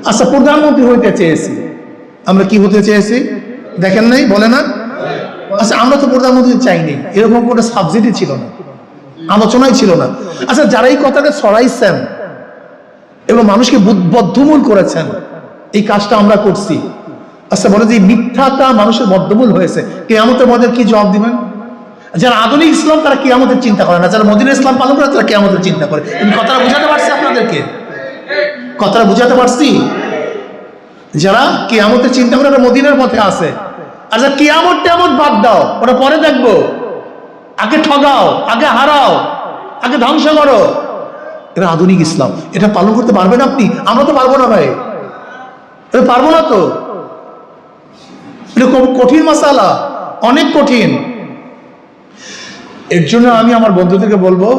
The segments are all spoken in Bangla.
আচ্ছা, প্রধানমন্ত্রী হইতে চেয়েছি, আমরা কি হতে চেয়েছি দেখেন নাই, বলে না? আচ্ছা, আমরা তো প্রধানমন্ত্রী চাইনি, এরকম কোনো সাবজেক্টই ছিল না, আলোচনাই ছিল না। আচ্ছা, যারা এই কথাটা ছড়াইছেন এবং মানুষকে বদ্ধমূল করেছেন, এই কাজটা আমরা করছি। আচ্ছা, বলে যে মিথ্যাটা মানুষের বদ্ধমূল হয়েছে, কিয়ামতের মধ্যে কি জবাব দিবেন? যারা আধুনিক ইসলাম তারা কিয়ামতের চিন্তা করে না, যারা মদিনা ইসলাম পালন করে তারা কিয়ামতের চিন্তা করে। কথাটা বুঝাতে পারছি আপনাদেরকে? কথাটা বুঝাতে পারছি? যারা কিয়ামতের চিন্তা করে ওরা মদিনার পথে আছে। আচ্ছা, কিয়ামত টিয়ামত বাদ দাও, ওটা পরে দেখবো, আগে ঠগাও, আগে হারাও, আগে ধ্বংস করো। এটা আধুনিক ইসলাম, এটা পালন করতে পারবেন আপনি? আমরা তো পারবো না ভাই, এটা পারবো না তো। এটা কঠিন মাসালা, অনেক কঠিন। এর জন্য আমি আমার বন্ধুদেরকে বলবো,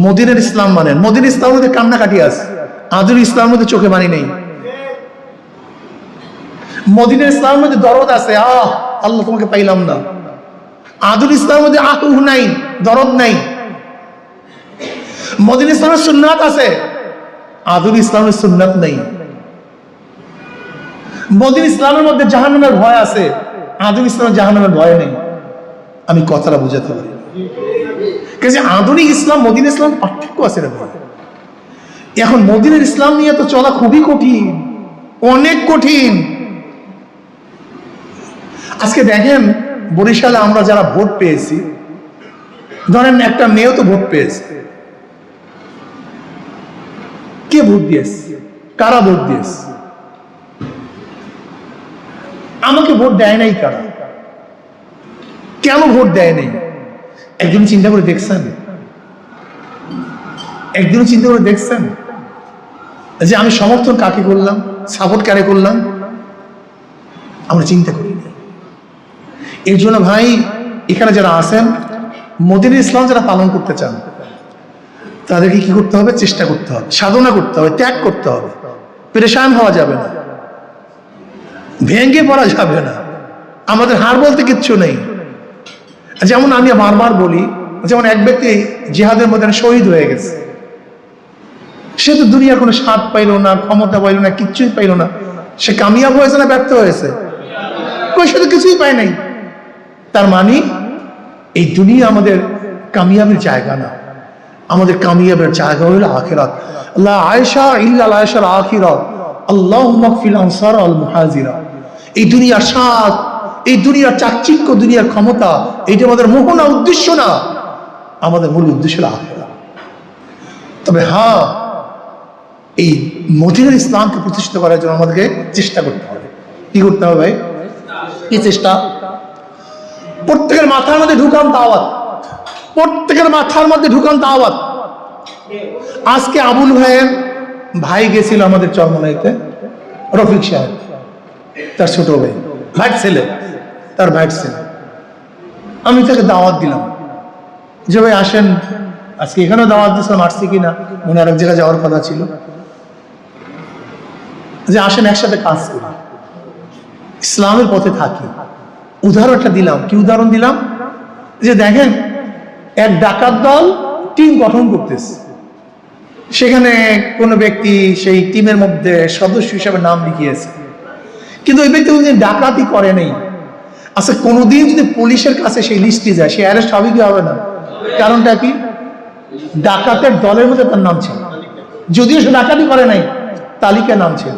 মদিনার ইসলাম মানেন। মদিনার ইসলামের মধ্যে কান্নাকাটি আছে, আধুনিক ইসলামের মধ্যে চোখে পানি নেই। মদিনার ইসলামের মধ্যে দরদ আছে, আল্লাহ তোমাকে পাইলাম না। আধুনিক ইসলামের মধ্যে আহুহ নাই, দরদ নাই। মদিনার ইসলামের সুন্নাত আছে, আধুনিক ইসলামের সুন্নাত নাই। মদিনার ইসলামের মধ্যে জাহান্নামের ভয় আছে, আধুনিক ইসলামের জাহান্নামের ভয় নেই। আমি কথাটা বুঝাতে পারি, কাজে আধুনিক ইসলাম মদিনার ইসলাম পার্থক্য আছে রে ভাই। এখন মদিনার ইসলাম নিয়ে তো চলা খুবই কঠিন, অনেক কঠিন। আজকে দেখেন, বরিশালে আমরা যারা ভোট পেয়েছি, ধরেন একটা মেয়েও তো ভোট পেয়েছে, কে ভোট দিয়েছে? কারা ভোট দিয়েছে? আমাকে ভোট দেয় নাই কারা? কেন ভোট দেয় নাই? একদিন চিন্তা করে দেখছেন? একদিন চিন্তা করে দেখছেন যে আমি সমর্থন কাকে করলাম, সাপোর্ট কারে করলাম? আমরা চিন্তা করি না। এর জন্য ভাই, এখানে যারা আছেন, মদিনার ইসলাম যারা পালন করতে চান, তাদেরকে কি করতে হবে? চেষ্টা করতে হবে, সাধনা করতে হবে, ত্যাগ করতে হবে। পেরেশান হওয়া যাবে না, ভেঙে পড়া যাবে না। আমাদের হার বলতে কিচ্ছু নেই। যেমন আমি বারবার বলি, যেমন এক ব্যক্তি জিহাদের মধ্যে শহীদ হয়ে গেছে, সে তো দুনিয়ার কোনো স্বাদ পাইল না, ক্ষমতা পাইল না, কিচ্ছুই পাইল না। সে কামিয়াব হয়েছে না ব্যর্থ হয়েছে? সে তো কিছুই পায় নাই। তার মানে এই দুনিয়া আমাদের কামিয়াবের জায়গা না, আমাদের কামিয়াবের জায়গা হলো আখিরাত। লা আয়েশা ইল্লা আয়েশার আখিরাত, আল্লাহুম্মা ফিল আনসার আল মুহাজিরা। এই দুনিয়ার স্বাদ, এই দুনিয়ার চাকচিক্য, দুনিয়ার ক্ষমতা, এইটা আমাদের মোহনা উদ্দেশ্য না, আমাদের মূল উদ্দেশ্য হলো আখিরাত। তবে হ্যাঁ, এই মদিনার ইসলামকে প্রতিষ্ঠিত করার জন্য আমাদেরকে চেষ্টা করতে হবে। কি করতে হবে ভাই? কি চেষ্টা? প্রত্যেকের মাথার মধ্যে ঢুকান দাওয়াত, প্রত্যেকের মাথার মধ্যে ঢুকান দাওয়াত। আজকে আবুল ভাইয়ের ভাই গেছিল আমাদের চরমনাইতে, রফিক সাহেব, তার ছোট ভাই, ভাইয়ের ছেলে, তার ভাইয়ের ছেলে। আমি তাকে দাওয়াত দিলাম যে ভাই আসেন, আজকে এখানেও দাওয়াত দিয়েছিলাম, আসছি কিনা মনে আর এক জায়গায় যাওয়ার কথা ছিল, যে আসেন একসাথে কাজ করি, ইসলামের পথে থাকি। উদাহরণটা দিলাম। কি উদাহরণ দিলাম? যে দেখেন, এক ডাকাত দল টিম গঠন করতেছে, সেখানে কোনো ব্যক্তি সেই টিমের মধ্যে সদস্য হিসাবে নাম লিখিয়েছে, কিন্তু ওই ব্যক্তি কোনোদিন ডাকাতি করে নেই। আচ্ছা, কোনোদিন যদি পুলিশের কাছে সেই লিস্টে যায়, সে অ্যারেস্ট হবে কি হবে না? কারণটা কি? ডাকাতের দলের মধ্যে তার নাম ছিল, যদিও সে ডাকাতি করে নাই, তালিকায় নাম ছিল।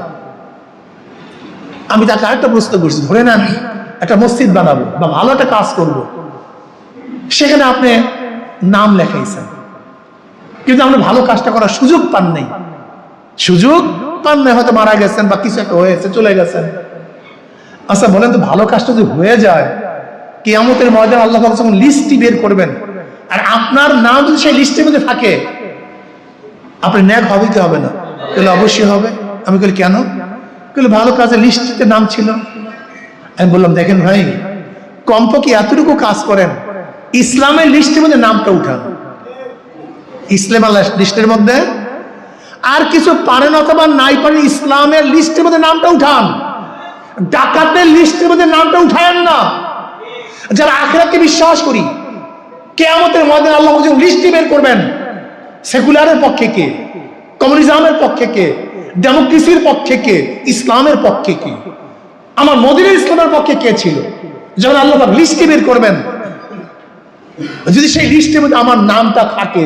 আমি তাকে আরেকটা প্রশ্ন করছি, ধরে নেন একটা মসজিদ বানাবো বা ভালো একটা কাজ করব, সেখানে আপনি নাম লেখাইছেন, কিন্তু আপনি ভালো কাজটা করার সুযোগ পান নাই, সুযোগ পান নাই, হয়তো মারা গেছেন বা কিছু একটা হয়েছে, চলে গেছেন। আচ্ছা বলেন তো, ভালো কাজটা যদি হয়ে যায়, কিয়ামতের ময়দানে আল্লাহ পাক যখন লিস্টটি বের করবেন, আর আপনার নাম যদি সেই লিস্টের মধ্যে থাকে, আপনি ন্যাক হবে কি হবে না? তাহলে অবশ্যই হবে। আমি বলি কেন? ভালো কাজের লিস্টে নাম ছিল। আমি বললাম দেখেন ভাই, কমপক্ষে এতটুকু কাজ করেন, ইসলামের লিস্টের মধ্যে নামটা উঠান, ইসলামের লিস্টের মধ্যে। আর কিছু পারেন অথবা নাই পারেন, ইসলামের লিস্টের মধ্যে নামটা উঠান, ডাকাতের লিস্টের মধ্যে নামটা উঠায়েন না। যারা আখিরাতকে বিশ্বাস করি, কিয়ামতের ময়দানে আল্লাহ যখন লিস্টটি বের করবেন, সেকুলারের পক্ষে কে, কমিউনিজমের পক্ষে কে, ডেমোক্রেসির পক্ষে কে, ইসলামের পক্ষে কে, আমার মদিনার ইসলামের পক্ষে কে ছিল। যখন আল্লাহ পাক লিস্টে বের করবেন, যদি সেই লিস্টের মধ্যে আমার নামটা থাকে,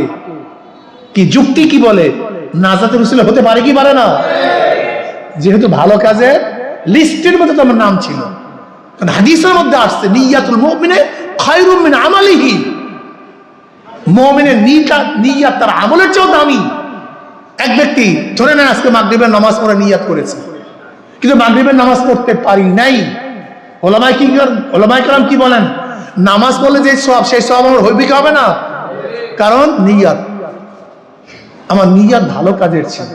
কি যুক্তি কি বলে, নাজাতের উসিলা হতে পারে কি পারে না? যেহেতু ভালো কাজে লিস্টের মধ্যে তো আমার নাম ছিল। কারণ হাদিসের মধ্যে আসছে নিয়াতুল মুমিনে খায়রুম মিন আমালিহি, মুমিনের নিয়াত তার আমলের চেয়েও দামি। এক ব্যক্তি ধরে নেন আজকে মাগরিবের নামাজ পড়ে নিয়াত করেছে, কিন্তু মাগরিবের নামাজ পড়তে পারি নাই। ওলামায়ে কেরাম কি বলেন? নামাজ পড়লে যে সওয়াব, সেই সওয়াব আমার হইবে কি হবে না? কারণ নিয়াত, আমার নিয়াত ভালো কাজের ছিল।